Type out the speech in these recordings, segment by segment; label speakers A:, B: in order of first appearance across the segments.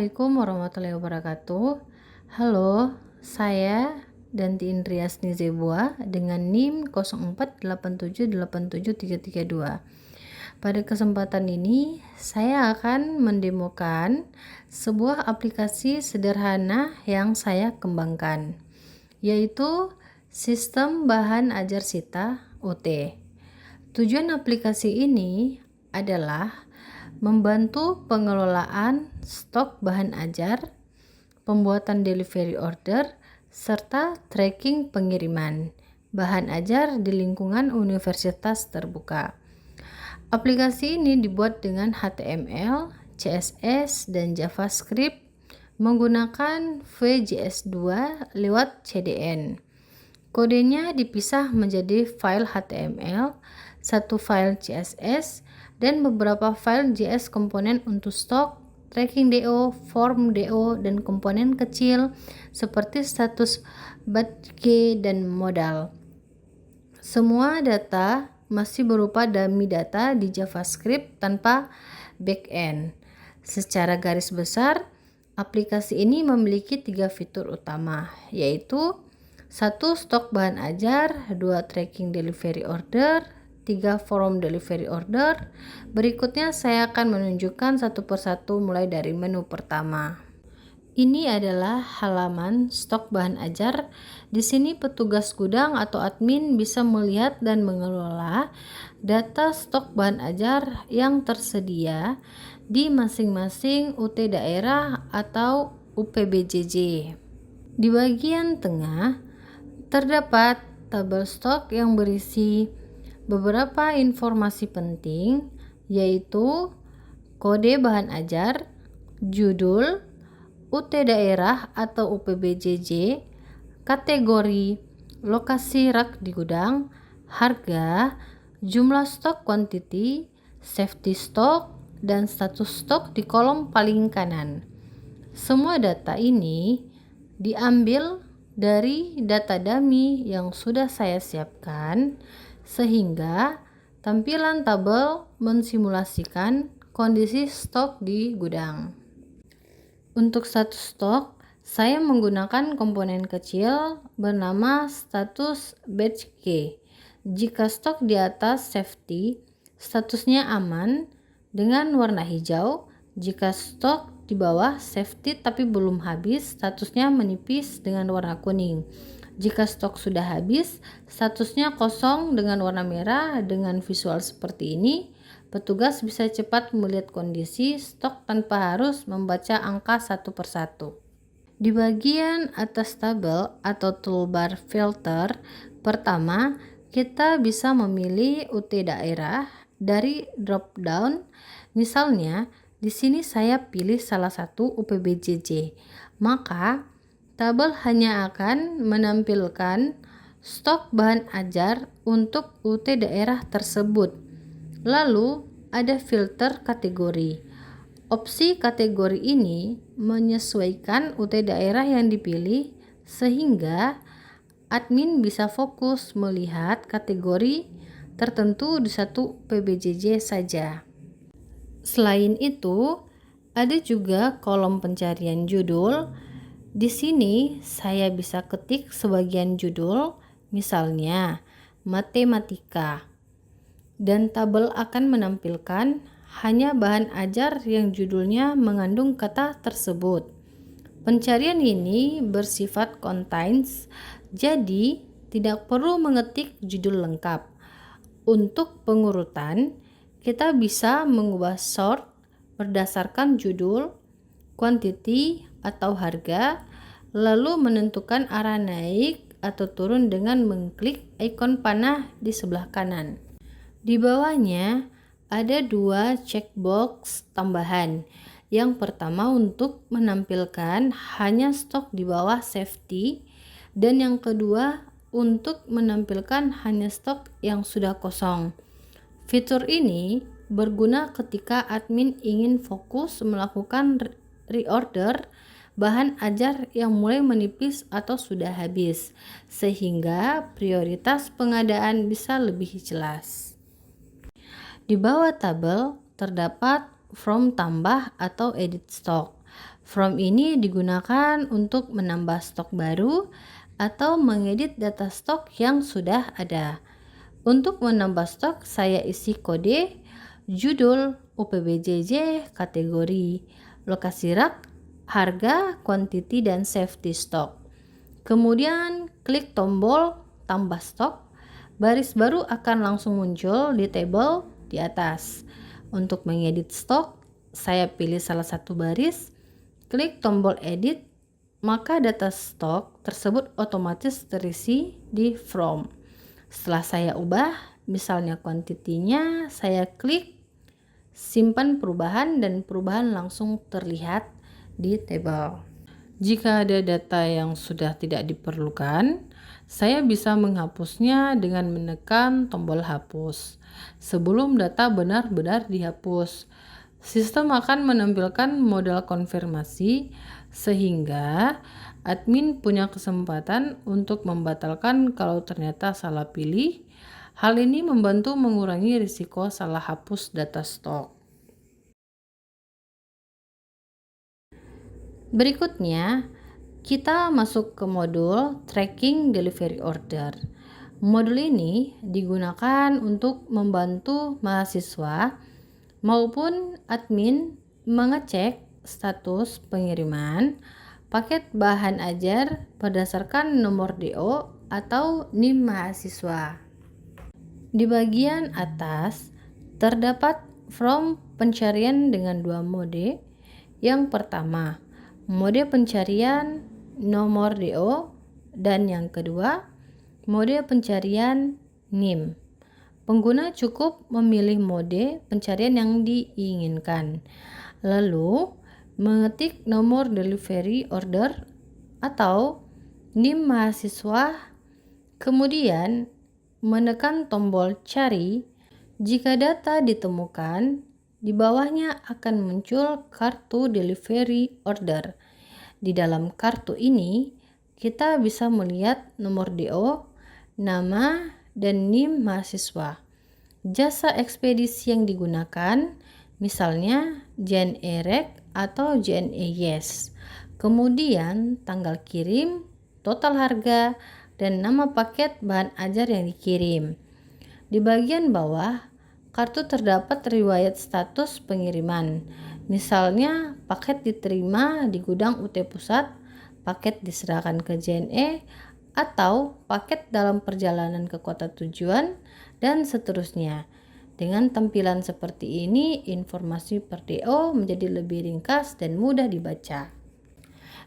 A: Assalamualaikum warahmatullahi wabarakatuh. Halo, saya Danti Indriasni Zebua dengan NIM 0487873332. Pada kesempatan ini, saya akan mendemokan sebuah aplikasi sederhana yang saya kembangkan, yaitu Sistem Bahan Ajar Sita UT. Tujuan aplikasi ini adalah membantu pengelolaan stok bahan ajar, pembuatan delivery order, serta tracking pengiriman bahan ajar di lingkungan universitas terbuka. Aplikasi ini dibuat dengan HTML, CSS, dan JavaScript menggunakan VJS2 lewat CDN. Kodenya dipisah menjadi file HTML, satu file CSS, dan beberapa file JS komponen untuk stok, tracking DO, form DO, dan komponen kecil seperti status batch dan modal. Semua data masih berupa dummy data di JavaScript tanpa backend. Secara garis besar, aplikasi ini memiliki 3 fitur utama, yaitu 1. Stok bahan ajar, 2. Tracking delivery order, 3. Form delivery order. Berikutnya saya akan menunjukkan satu persatu mulai dari menu pertama. Ini adalah halaman stok bahan ajar. Di sini petugas gudang atau admin bisa melihat dan mengelola data stok bahan ajar yang tersedia di masing-masing UT daerah atau UPBJJ. Di bagian tengah terdapat tabel stok yang berisi beberapa informasi penting, yaitu kode bahan ajar, judul, UT daerah atau UPBJJ, kategori, lokasi rak di gudang, harga, jumlah stok quantity, safety stock, dan status stok di kolom paling kanan. Semua data ini diambil dari data dummy yang sudah saya siapkan, sehingga tampilan tabel mensimulasikan kondisi stok di gudang. Untuk status stok, saya menggunakan komponen kecil bernama status batch K. Jika stok di atas safety, statusnya aman dengan warna hijau. Jika stok di bawah safety tapi belum habis, statusnya menipis dengan warna kuning. Jika stok sudah habis, statusnya kosong dengan warna merah. Dengan visual seperti ini, petugas bisa cepat melihat kondisi stok tanpa harus membaca angka satu persatu. Di bagian atas tabel atau toolbar filter, pertama kita bisa memilih UT daerah dari drop down. Misalnya, di sini saya pilih salah satu UPBJJ. Maka tabel hanya akan menampilkan stok bahan ajar untuk UT daerah tersebut. Lalu ada filter kategori. Opsi kategori ini menyesuaikan UT daerah yang dipilih sehingga admin bisa fokus melihat kategori tertentu di satu UPBJJ saja. Selain itu, ada juga kolom pencarian judul. Di sini saya bisa ketik sebagian judul, misalnya matematika, dan tabel akan menampilkan hanya bahan ajar yang judulnya mengandung kata tersebut. Pencarian ini bersifat contains, jadi tidak perlu mengetik judul lengkap. Untuk pengurutan, kita bisa mengubah sort berdasarkan judul, quantity, atau harga, lalu menentukan arah naik atau turun dengan mengklik ikon panah di sebelah kanan. Di bawahnya ada 2 checkbox tambahan. Yang pertama untuk menampilkan hanya stok di bawah safety, dan yang kedua untuk menampilkan hanya stok yang sudah kosong. Fitur ini berguna ketika admin ingin fokus melakukan reorder bahan ajar yang mulai menipis atau sudah habis, sehingga prioritas pengadaan bisa lebih jelas. Di bawah tabel terdapat from tambah atau edit stock. From ini digunakan untuk menambah stok baru atau mengedit data stok yang sudah ada. Untuk menambah stok, saya isi kode, judul, UPBJJ, kategori, lokasi rak, harga, quantity, dan safety stock. Kemudian klik tombol tambah stok, baris baru akan langsung muncul di table di atas. Untuk mengedit stok, saya pilih salah satu baris, klik tombol edit, maka data stok tersebut otomatis terisi di from. Setelah saya ubah, misalnya kuantitinya, saya klik simpan perubahan dan perubahan langsung terlihat di table. Jika ada data yang sudah tidak diperlukan, saya bisa menghapusnya dengan menekan tombol hapus. Sebelum data benar-benar dihapus, sistem akan menampilkan modal konfirmasi sehingga admin punya kesempatan untuk membatalkan kalau ternyata salah pilih. Hal ini membantu mengurangi risiko salah hapus data stok. Berikutnya, kita masuk ke modul Tracking Delivery Order. Modul ini digunakan untuk membantu mahasiswa maupun admin mengecek status pengiriman paket bahan ajar berdasarkan nomor DO atau NIM mahasiswa. Di bagian atas terdapat from pencarian dengan dua mode. Yang pertama, mode pencarian nomor DO, dan yang kedua, mode pencarian NIM. Pengguna cukup memilih mode pencarian yang diinginkan, lalu mengetik nomor delivery order atau NIM mahasiswa, kemudian menekan tombol cari. Jika data ditemukan, di bawahnya akan muncul kartu delivery order. Di dalam kartu ini, kita bisa melihat nomor DO, nama, dan NIM mahasiswa. Jasa ekspedisi yang digunakan, misalnya JNE Rek atau JNE Yes. Kemudian tanggal kirim, total harga, dan nama paket bahan ajar yang dikirim. Di bagian bawah, kartu terdapat riwayat status pengiriman. Misalnya, paket diterima di gudang UT Pusat, paket diserahkan ke JNE, atau paket dalam perjalanan ke kota tujuan, dan seterusnya. Dengan tampilan seperti ini, informasi per DO menjadi lebih ringkas dan mudah dibaca.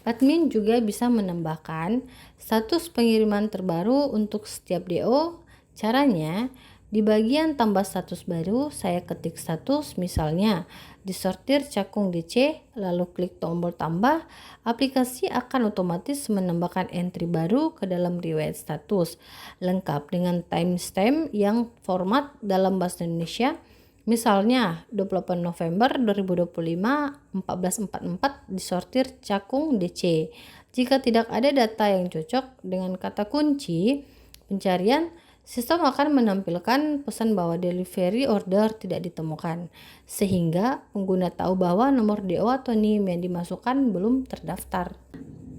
A: Admin juga bisa menambahkan status pengiriman terbaru untuk setiap DO. Caranya, di bagian tambah status baru, saya ketik status, misalnya disortir cakung DC, lalu klik tombol tambah. Aplikasi akan otomatis menambahkan entry baru ke dalam riwayat status, lengkap dengan timestamp yang format dalam bahasa Indonesia. Misalnya 28 November 2025 14.44 disortir cakung DC. Jika tidak ada data yang cocok dengan kata kunci pencarian, sistem akan menampilkan pesan bahwa delivery order tidak ditemukan, sehingga pengguna tahu bahwa nomor DO atau NIM yang dimasukkan belum terdaftar.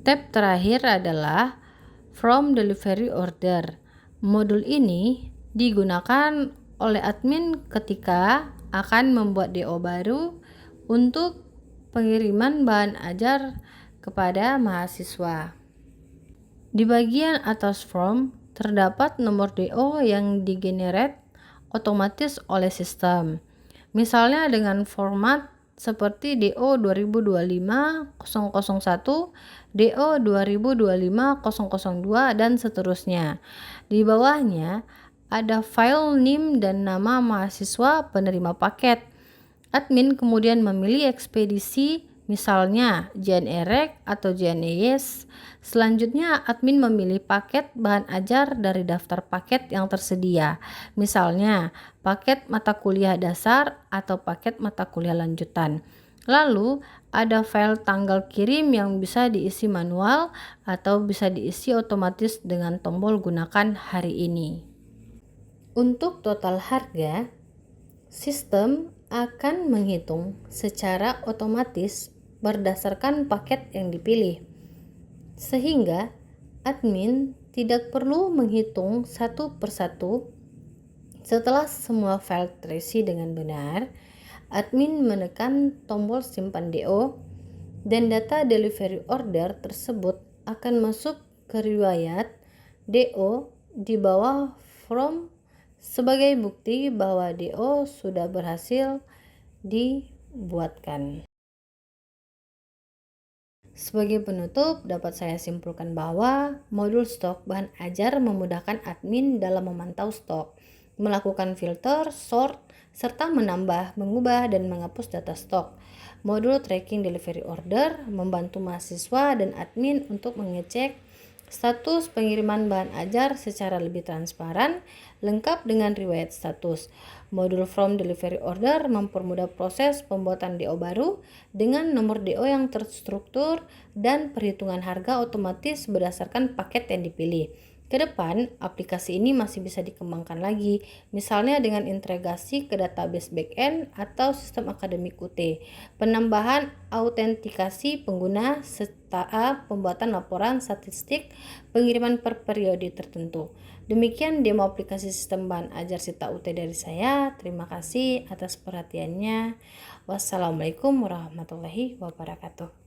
A: Tab terakhir adalah From Delivery Order. Modul ini digunakan oleh admin ketika akan membuat DO baru untuk pengiriman bahan ajar kepada mahasiswa. Di bagian atas form terdapat nomor DO yang digenerate otomatis oleh sistem. Misalnya dengan format seperti DO 2025-001, DO 2025-002, dan seterusnya. Di bawahnya ada file NIM dan nama mahasiswa penerima paket. Admin kemudian memilih ekspedisi, misalnya JNE Rek atau JNE Yes. Selanjutnya, admin memilih paket bahan ajar dari daftar paket yang tersedia, misalnya paket mata kuliah dasar atau paket mata kuliah lanjutan. Lalu, ada file tanggal kirim yang bisa diisi manual atau bisa diisi otomatis dengan tombol gunakan hari ini. Untuk total harga, sistem akan menghitung secara otomatis berdasarkan paket yang dipilih. Sehingga admin tidak perlu menghitung satu persatu. Setelah semua file terisi dengan benar, admin menekan tombol simpan DO dan data delivery order tersebut akan masuk ke riwayat DO di bawah from sebagai bukti bahwa DO sudah berhasil dibuatkan. Sebagai penutup, dapat saya simpulkan bahwa modul stok bahan ajar memudahkan admin dalam memantau stok, melakukan filter, sort, serta menambah, mengubah, dan menghapus data stok. Modul tracking delivery order membantu mahasiswa dan admin untuk mengecek status pengiriman bahan ajar secara lebih transparan, lengkap dengan riwayat status. Modul from delivery order mempermudah proses pembuatan DO baru dengan nomor DO yang terstruktur dan perhitungan harga otomatis berdasarkan paket yang dipilih. Ke depan, aplikasi ini masih bisa dikembangkan lagi, misalnya dengan integrasi ke database backend atau sistem akademik UT, penambahan autentikasi pengguna, serta pembuatan laporan statistik pengiriman per periode tertentu. Demikian demo aplikasi sistem bahan ajar Sita UT dari saya. Terima kasih atas perhatiannya. Wassalamualaikum warahmatullahi wabarakatuh.